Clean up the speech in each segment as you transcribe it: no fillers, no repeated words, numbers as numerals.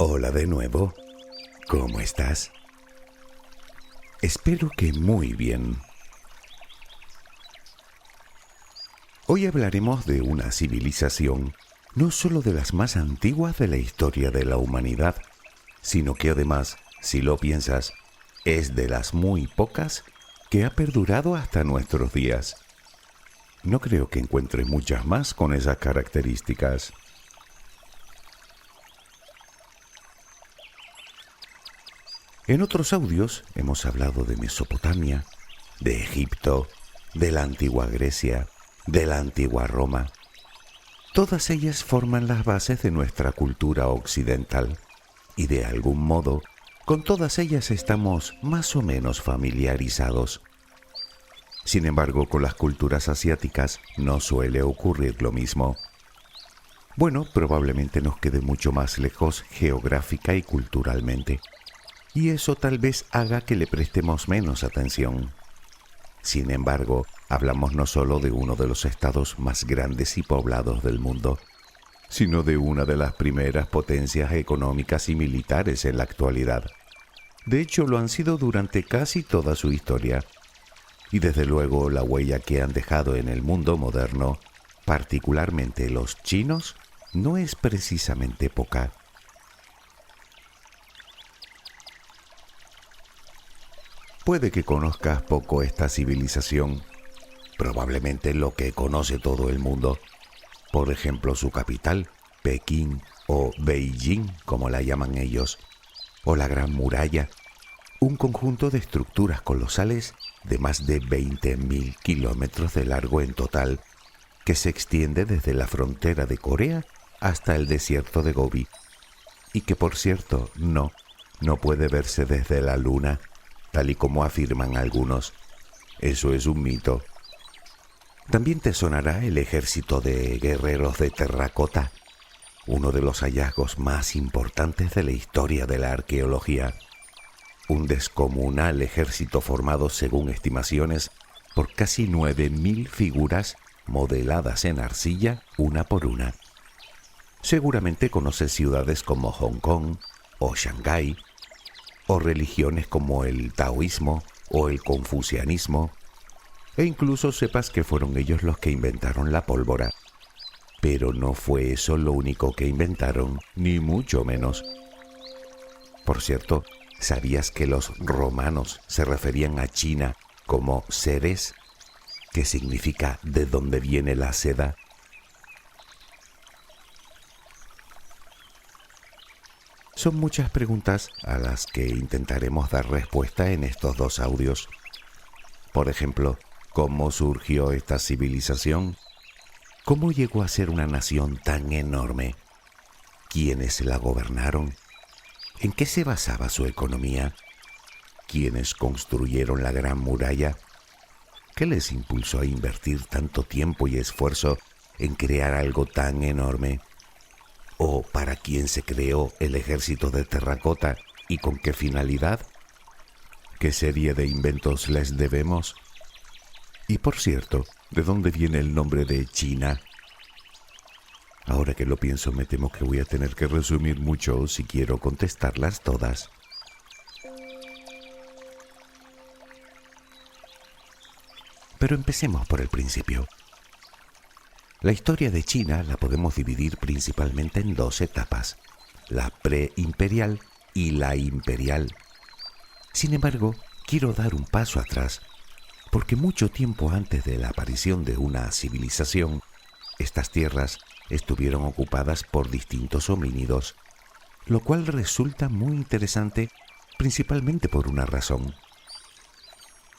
Hola de nuevo, ¿cómo estás? Espero que muy bien. Hoy hablaremos de una civilización no solo de las más antiguas de la historia de la humanidad, sino que además, si lo piensas, es de las muy pocas que ha perdurado hasta nuestros días. No creo que encuentres muchas más con esas características. En otros audios hemos hablado de Mesopotamia, de Egipto, de la antigua Grecia, de la antigua Roma. Todas ellas forman las bases de nuestra cultura occidental y de algún modo con todas ellas estamos más o menos familiarizados. Sin embargo, con las culturas asiáticas no suele ocurrir lo mismo. Bueno, probablemente nos quede mucho más lejos geográfica y culturalmente, y eso tal vez haga que le prestemos menos atención. Sin embargo, hablamos no solo de uno de los estados más grandes y poblados del mundo, sino de una de las primeras potencias económicas y militares en la actualidad. De hecho, lo han sido durante casi toda su historia. Y desde luego la huella que han dejado en el mundo moderno, particularmente los chinos, no es precisamente poca. Puede que conozcas poco esta civilización, probablemente lo que conoce todo el mundo. Por ejemplo, su capital, Pekín o Beijing, como la llaman ellos, o la Gran Muralla, un conjunto de estructuras colosales de más de 20.000 kilómetros de largo en total, que se extiende desde la frontera de Corea hasta el desierto de Gobi, y que por cierto no puede verse desde la Luna, tal y como afirman algunos. Eso es un mito. También te sonará el ejército de guerreros de terracota, uno de los hallazgos más importantes de la historia de la arqueología. Un descomunal ejército formado, según estimaciones, por casi 9.000 figuras modeladas en arcilla una por una. Seguramente conoces ciudades como Hong Kong o Shanghái, o religiones como el taoísmo o el confucianismo, e incluso sepas que fueron ellos los que inventaron la pólvora. Pero no fue eso lo único que inventaron, ni mucho menos. Por cierto, ¿sabías que los romanos se referían a China como Ceres, que significa de dónde viene la seda? Son muchas preguntas a las que intentaremos dar respuesta en estos dos audios. Por ejemplo, ¿cómo surgió esta civilización? ¿Cómo llegó a ser una nación tan enorme? ¿Quiénes la gobernaron? ¿En qué se basaba su economía? ¿Quiénes construyeron la Gran Muralla? ¿Qué les impulsó a invertir tanto tiempo y esfuerzo en crear algo tan enorme? ¿O para quién se creó el ejército de terracota y con qué finalidad? ¿Qué serie de inventos les debemos? Y por cierto, ¿de dónde viene el nombre de China? Ahora que lo pienso, me temo que voy a tener que resumir mucho si quiero contestarlas todas. Pero empecemos por el principio. La historia de China la podemos dividir principalmente en dos etapas, la preimperial y la imperial. Sin embargo, quiero dar un paso atrás, porque mucho tiempo antes de la aparición de una civilización, estas tierras estuvieron ocupadas por distintos homínidos, lo cual resulta muy interesante principalmente por una razón.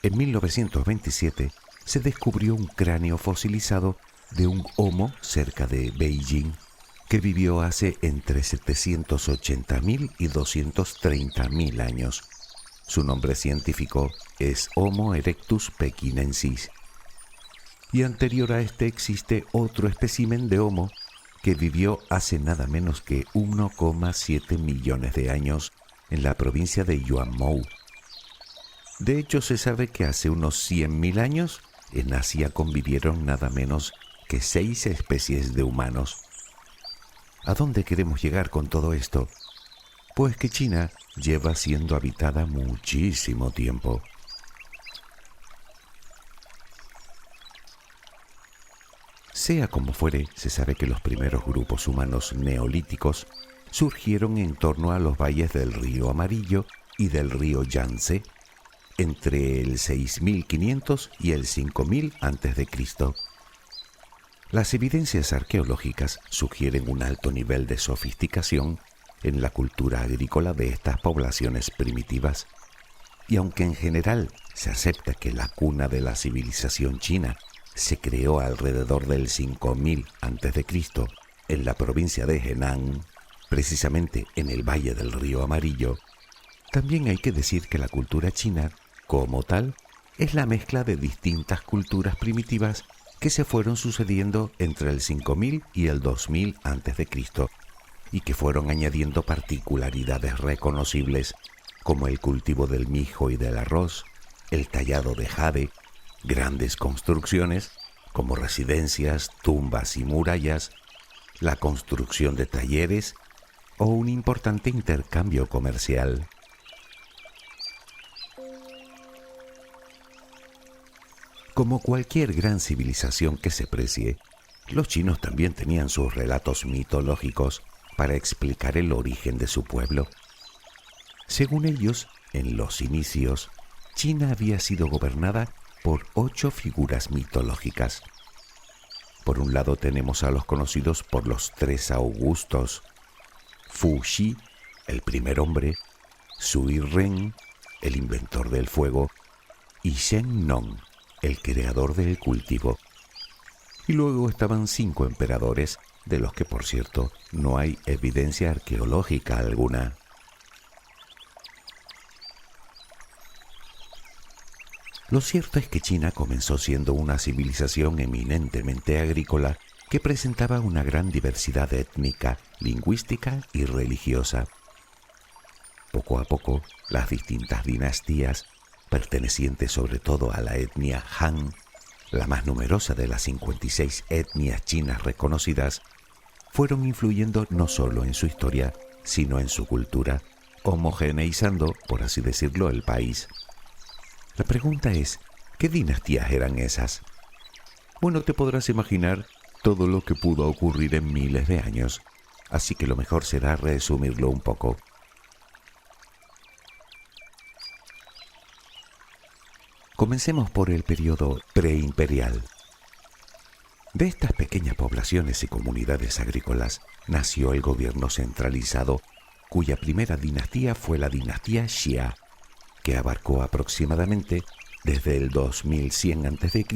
En 1927 se descubrió un cráneo fosilizado de un homo cerca de Beijing, que vivió hace entre 780.000 y 230.000 años. Su nombre científico es Homo erectus pekinensis. Y anterior a este existe otro espécimen de Homo que vivió hace nada menos que 1,7 millones de años en la provincia de Yuanmou. De hecho, se sabe que hace unos 100.000 años en Asia convivieron nada menos que 6 especies de humanos. ¿A dónde queremos llegar con todo esto? Pues que China lleva siendo habitada muchísimo tiempo. Sea como fuere, se sabe que los primeros grupos humanos neolíticos surgieron en torno a los valles del río Amarillo y del río Yangtze, entre el 6500 y el 5000 a.C. Las evidencias arqueológicas sugieren un alto nivel de sofisticación en la cultura agrícola de estas poblaciones primitivas, y aunque en general se acepta que la cuna de la civilización china se creó alrededor del 5000 a.C. en la provincia de Henan, precisamente en el valle del río Amarillo, también hay que decir que la cultura china, como tal, es la mezcla de distintas culturas primitivas que se fueron sucediendo entre el 5000 y el 2000 a.C. y que fueron añadiendo particularidades reconocibles como el cultivo del mijo y del arroz, el tallado de jade, grandes construcciones como residencias, tumbas y murallas, la construcción de talleres o un importante intercambio comercial. Como cualquier gran civilización que se precie, los chinos también tenían sus relatos mitológicos para explicar el origen de su pueblo. Según ellos, en los inicios, China había sido gobernada por 8 figuras mitológicas. Por un lado tenemos a los conocidos por los 3 Augustos: Fu Xi, el primer hombre; Sui Ren, el inventor del fuego; y Shen Nong, el creador del cultivo. Y luego estaban 5 emperadores, de los que, por cierto, no hay evidencia arqueológica alguna. Lo cierto es que China comenzó siendo una civilización eminentemente agrícola que presentaba una gran diversidad étnica, lingüística y religiosa. Poco a poco, las distintas dinastías, pertenecientes sobre todo a la etnia Han, la más numerosa de las 56 etnias chinas reconocidas, fueron influyendo no solo en su historia, sino en su cultura, homogeneizando, por así decirlo, el país. La pregunta es, ¿qué dinastías eran esas? Bueno, te podrás imaginar todo lo que pudo ocurrir en miles de años, así que lo mejor será resumirlo un poco. Comencemos por el periodo preimperial. De estas pequeñas poblaciones y comunidades agrícolas nació el gobierno centralizado, cuya primera dinastía fue la dinastía Xia, que abarcó aproximadamente desde el 2100 a.C.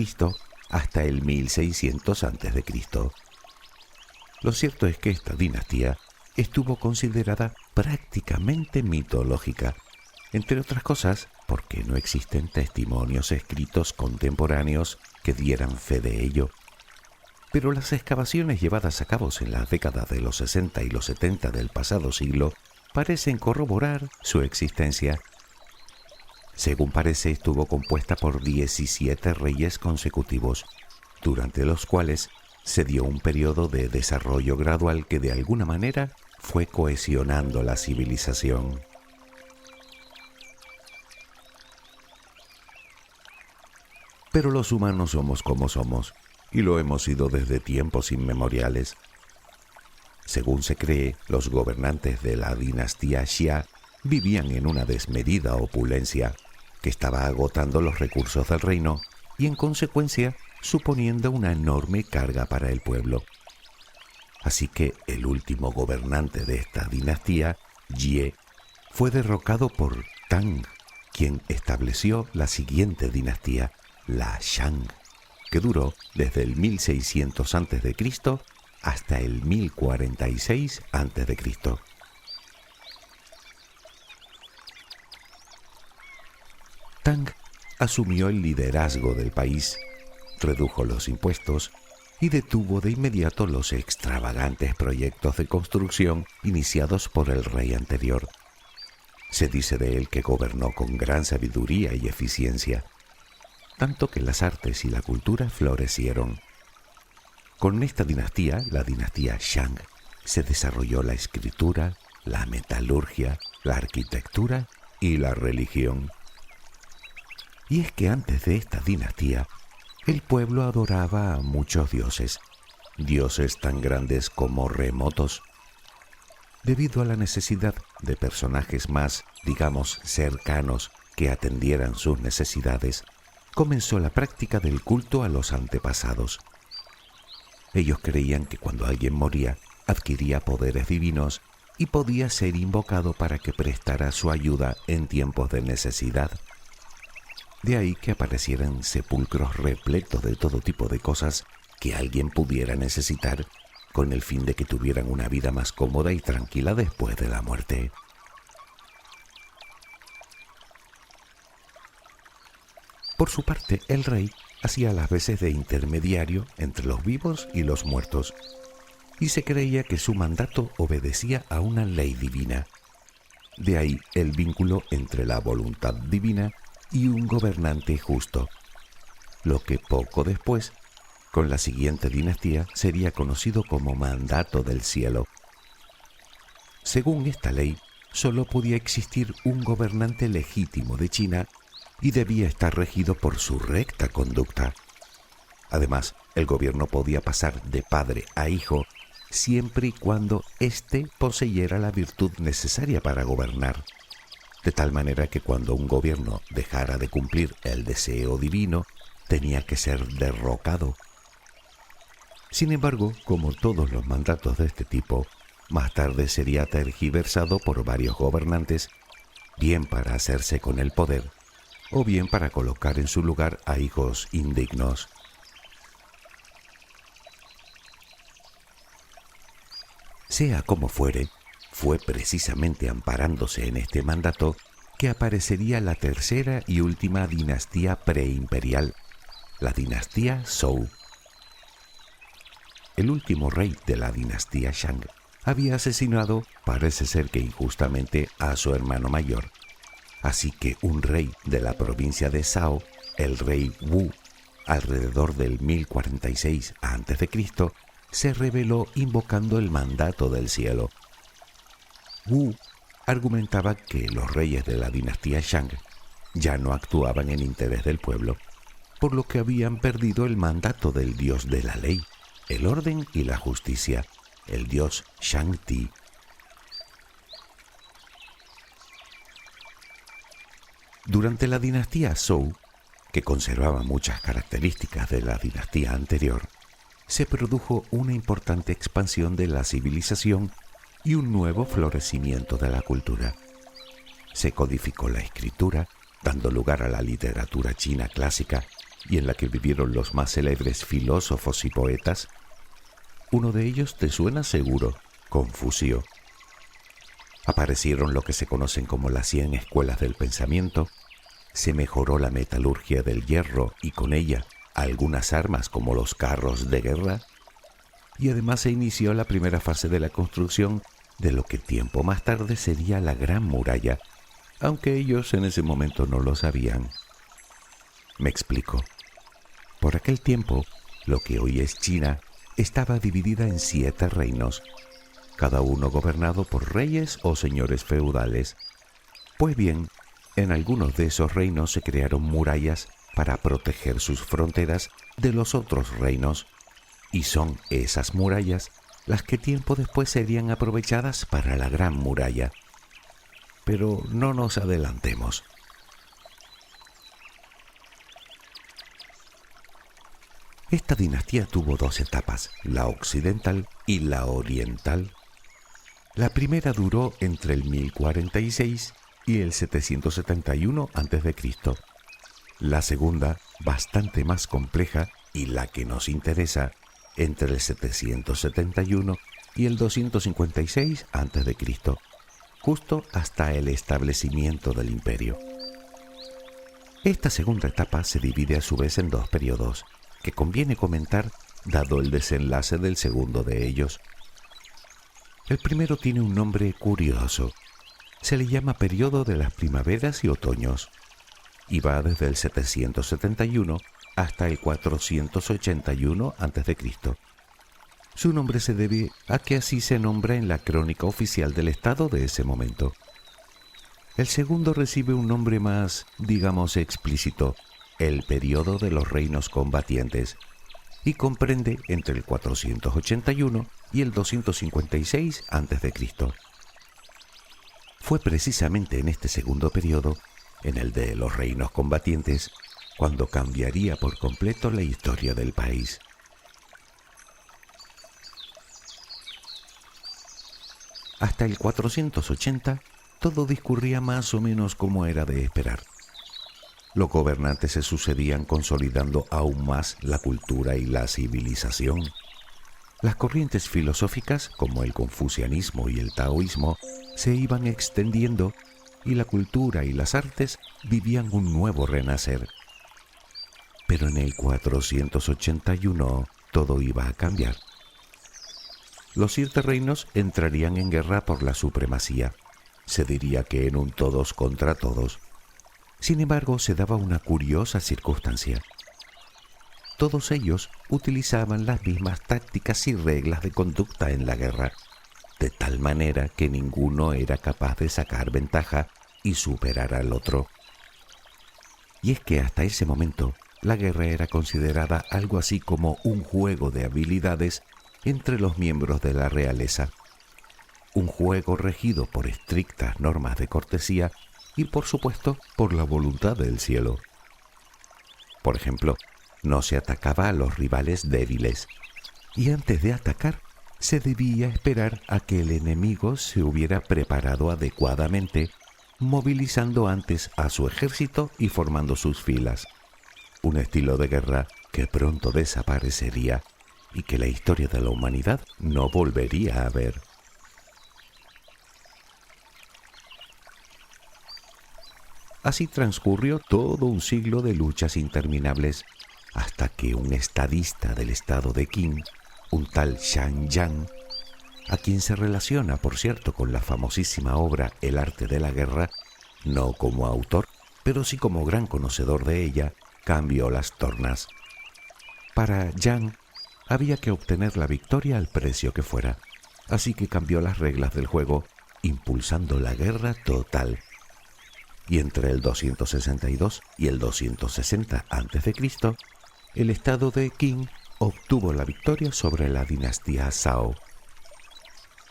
hasta el 1600 a.C. Lo cierto es que esta dinastía estuvo considerada prácticamente mitológica, entre otras cosas porque no existen testimonios escritos contemporáneos que dieran fe de ello. Pero las excavaciones llevadas a cabo en las décadas de los 60 y los 70 del pasado siglo parecen corroborar su existencia. Según parece, estuvo compuesta por 17 reyes consecutivos, durante los cuales se dio un periodo de desarrollo gradual que de alguna manera fue cohesionando la civilización. Pero los humanos somos como somos, y lo hemos sido desde tiempos inmemoriales. Según se cree, los gobernantes de la dinastía Xia vivían en una desmedida opulencia que estaba agotando los recursos del reino y, en consecuencia, suponiendo una enorme carga para el pueblo. Así que el último gobernante de esta dinastía, Ye, fue derrocado por Tang, quien estableció la siguiente dinastía, la Shang, que duró desde el 1600 a.C. hasta el 1046 a.C. Tang asumió el liderazgo del país, redujo los impuestos y detuvo de inmediato los extravagantes proyectos de construcción iniciados por el rey anterior. Se dice de él que gobernó con gran sabiduría y eficiencia, tanto que las artes y la cultura florecieron. Con esta dinastía, la dinastía Shang, se desarrolló la escritura, la metalurgia, la arquitectura y la religión. Y es que antes de esta dinastía, el pueblo adoraba a muchos dioses, dioses tan grandes como remotos. Debido a la necesidad de personajes más, digamos, cercanos que atendieran sus necesidades, comenzó la práctica del culto a los antepasados. Ellos creían que cuando alguien moría, adquiría poderes divinos y podía ser invocado para que prestara su ayuda en tiempos de necesidad. De ahí que aparecieran sepulcros repletos de todo tipo de cosas que alguien pudiera necesitar, con el fin de que tuvieran una vida más cómoda y tranquila después de la muerte. Por su parte, el rey hacía las veces de intermediario entre los vivos y los muertos, y se creía que su mandato obedecía a una ley divina. De ahí el vínculo entre la voluntad divina y un gobernante justo, lo que poco después, con la siguiente dinastía, sería conocido como mandato del cielo. Según esta ley, solo podía existir un gobernante legítimo de China y debía estar regido por su recta conducta. Además, el gobierno podía pasar de padre a hijo siempre y cuando éste poseyera la virtud necesaria para gobernar, de tal manera que cuando un gobierno dejara de cumplir el deseo divino, tenía que ser derrocado. Sin embargo, como todos los mandatos de este tipo, más tarde sería tergiversado por varios gobernantes, bien para hacerse con el poder, o bien para colocar en su lugar a hijos indignos. Sea como fuere, fue precisamente amparándose en este mandato que aparecería la tercera y última dinastía preimperial, la dinastía Zhou. El último rey de la dinastía Shang había asesinado, parece ser que injustamente, a su hermano mayor. Así que un rey de la provincia de Zhao, el rey Wu, alrededor del 1046 a.C., se rebeló invocando el mandato del cielo. Wu argumentaba que los reyes de la dinastía Shang ya no actuaban en interés del pueblo, por lo que habían perdido el mandato del dios de la ley, el orden y la justicia, el dios Shang-Ti. Durante la dinastía Zhou, que conservaba muchas características de la dinastía anterior, se produjo una importante expansión de la civilización y un nuevo florecimiento de la cultura. Se codificó la escritura, dando lugar a la literatura china clásica y en la que vivieron los más célebres filósofos y poetas. Uno de ellos te suena seguro, Confucio. Aparecieron lo que se conocen como las 100 escuelas del pensamiento, se mejoró la metalurgia del hierro y con ella algunas armas como los carros de guerra, y además se inició la primera fase de la construcción de lo que tiempo más tarde sería la Gran Muralla, aunque ellos en ese momento no lo sabían. Me explico. Por aquel tiempo, lo que hoy es China estaba dividida en 7 reinos, cada uno gobernado por reyes o señores feudales. Pues bien, en algunos de esos reinos se crearon murallas para proteger sus fronteras de los otros reinos, y son esas murallas las que tiempo después serían aprovechadas para la Gran Muralla. Pero no nos adelantemos. Esta dinastía tuvo 2 etapas, la occidental y la oriental. La primera duró entre el 1046 y el 771 a.C. La segunda, bastante más compleja y la que nos interesa, entre el 771 y el 256 a.C., justo hasta el establecimiento del imperio. Esta segunda etapa se divide a su vez en 2 periodos, que conviene comentar dado el desenlace del segundo de ellos. El primero tiene un nombre curioso. Se le llama periodo de las primaveras y otoños, y va desde el 771 hasta el 481 a.C. Su nombre se debe a que así se nombra en la crónica oficial del estado de ese momento. El segundo recibe un nombre más, digamos, explícito, el período de los reinos combatientes, y comprende entre el 481 y el 256 a.C. Fue precisamente en este segundo periodo, en el de los reinos combatientes, cuando cambiaría por completo la historia del país. Hasta el 480, todo discurría más o menos como era de esperar. Los gobernantes se sucedían consolidando aún más la cultura y la civilización. Las corrientes filosóficas, como el confucianismo y el taoísmo, se iban extendiendo y la cultura y las artes vivían un nuevo renacer. Pero en el 481 todo iba a cambiar. Los 7 reinos entrarían en guerra por la supremacía. Se diría que en un todos contra todos. Sin embargo, se daba una curiosa circunstancia. Todos ellos utilizaban las mismas tácticas y reglas de conducta en la guerra, de tal manera que ninguno era capaz de sacar ventaja y superar al otro. Y es que hasta ese momento, la guerra era considerada algo así como un juego de habilidades entre los miembros de la realeza. Un juego regido por estrictas normas de cortesía y, por supuesto, por la voluntad del cielo. Por ejemplo, no se atacaba a los rivales débiles, y antes de atacar se debía esperar a que el enemigo se hubiera preparado adecuadamente, movilizando antes a su ejército y formando sus filas. Un estilo de guerra que pronto desaparecería y que la historia de la humanidad no volvería a ver. Así transcurrió todo un siglo de luchas interminables, hasta que un estadista del estado de Qin, un tal Shan Yan, a quien se relaciona, por cierto, con la famosísima obra El arte de la guerra, no como autor, pero sí como gran conocedor de ella, cambió las tornas. Para Yan había que obtener la victoria al precio que fuera, así que cambió las reglas del juego, impulsando la guerra total. Y entre el 262 y el 260 a.C., el estado de Qin obtuvo la victoria sobre la dinastía Zhao.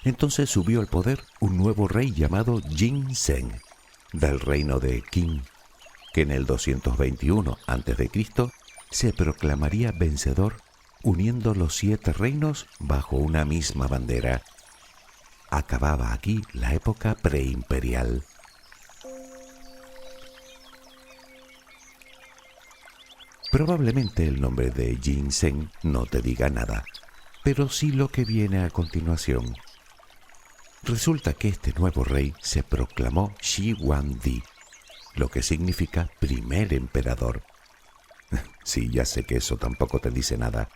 Entonces subió al poder un nuevo rey llamado Jin Zheng, del reino de Qin, que en el 221 a.C. se proclamaría vencedor, uniendo los 7 reinos bajo una misma bandera. Acababa aquí la época preimperial. Probablemente el nombre de Jin Zheng no te diga nada, pero sí lo que viene a continuación. Resulta que este nuevo rey se proclamó Shi Huangdi, lo que significa primer emperador. Sí, ya sé que eso tampoco te dice nada,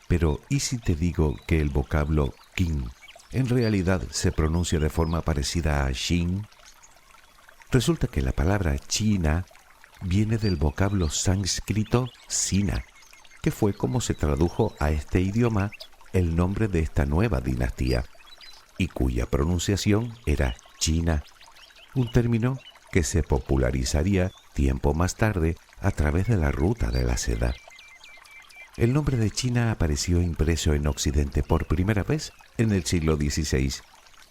pero ¿y si te digo que el vocablo Qin en realidad se pronuncia de forma parecida a Xin? Resulta que la palabra China viene del vocablo sánscrito Sina, que fue como se tradujo a este idioma el nombre de esta nueva dinastía, y cuya pronunciación era China, un término que se popularizaría tiempo más tarde a través de la ruta de la seda. El nombre de China apareció impreso en Occidente por primera vez en el siglo XVI,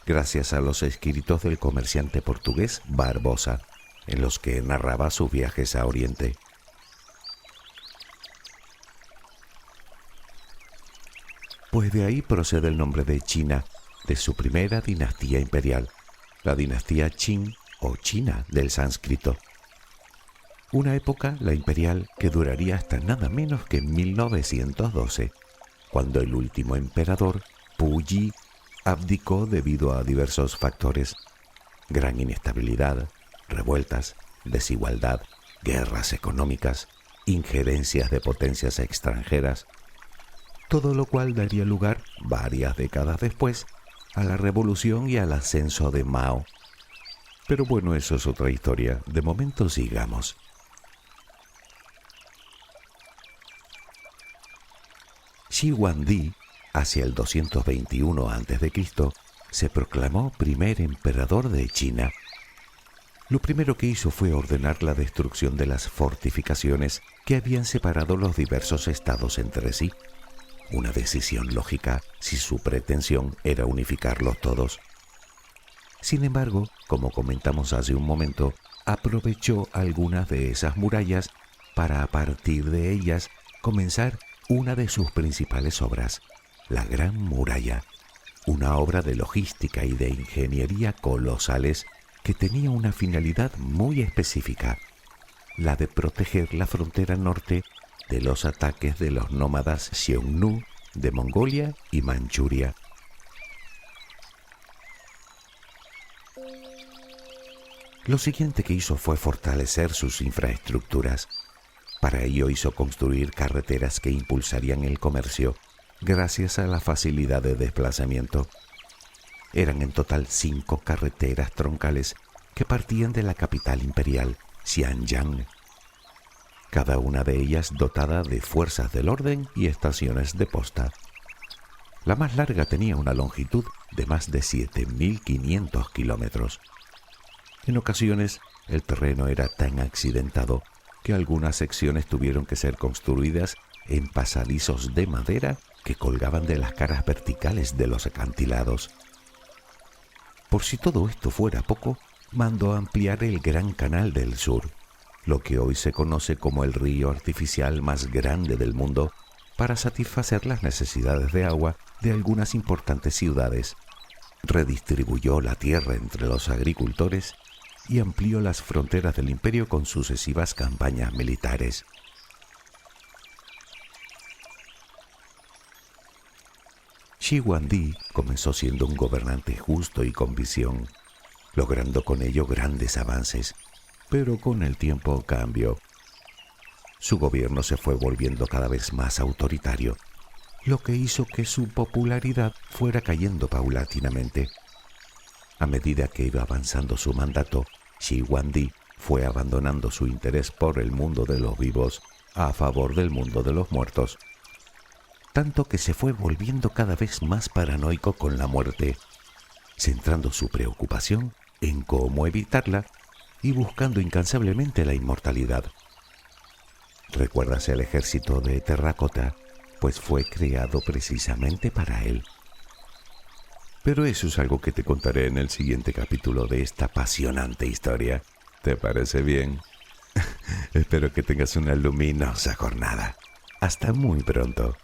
gracias a los escritos del comerciante portugués Barbosa, en los que narraba sus viajes a Oriente. Pues de ahí procede el nombre de China, de su primera dinastía imperial, la dinastía Qin o China del sánscrito. Una época, la imperial, que duraría hasta nada menos que 1912, cuando el último emperador, Puyi, abdicó debido a diversos factores: gran inestabilidad, revueltas, desigualdad, guerras económicas, injerencias de potencias extranjeras, todo lo cual daría lugar, varias décadas después, a la revolución y al ascenso de Mao. Pero bueno, eso es otra historia. De momento sigamos. Shi Huangdi hacia el 221 a.C., se proclamó primer emperador de China. Lo primero que hizo fue ordenar la destrucción de las fortificaciones que habían separado los diversos estados entre sí. Una decisión lógica si su pretensión era unificarlos todos. Sin embargo, como comentamos hace un momento, aprovechó algunas de esas murallas para a partir de ellas comenzar una de sus principales obras, la Gran Muralla, una obra de logística y de ingeniería colosales que tenía una finalidad muy específica, la de proteger la frontera norte de los ataques de los nómadas Xiongnu de Mongolia y Manchuria. Lo siguiente que hizo fue fortalecer sus infraestructuras. Para ello hizo construir carreteras que impulsarían el comercio gracias a la facilidad de desplazamiento. Eran en total 5 carreteras troncales que partían de la capital imperial, Xianyang, cada una de ellas dotada de fuerzas del orden y estaciones de posta. La más larga tenía una longitud de más de 7.500 kilómetros. En ocasiones, el terreno era tan accidentado que algunas secciones tuvieron que ser construidas en pasadizos de madera que colgaban de las caras verticales de los acantilados. Por si todo esto fuera poco, mandó ampliar el Gran Canal del Sur, lo que hoy se conoce como el río artificial más grande del mundo, para satisfacer las necesidades de agua de algunas importantes ciudades. Redistribuyó la tierra entre los agricultores y amplió las fronteras del imperio con sucesivas campañas militares. Shi Huangdi comenzó siendo un gobernante justo y con visión, logrando con ello grandes avances, pero con el tiempo cambió. Su gobierno se fue volviendo cada vez más autoritario, lo que hizo que su popularidad fuera cayendo paulatinamente. A medida que iba avanzando su mandato, Shi Huangdi fue abandonando su interés por el mundo de los vivos a favor del mundo de los muertos, tanto que se fue volviendo cada vez más paranoico con la muerte, centrando su preocupación en cómo evitarla y buscando incansablemente la inmortalidad. ¿Recuerdas el ejército de terracota? Pues fue creado precisamente para él. Pero eso es algo que te contaré en el siguiente capítulo de esta apasionante historia. ¿Te parece bien? Espero que tengas una luminosa jornada. Hasta muy pronto.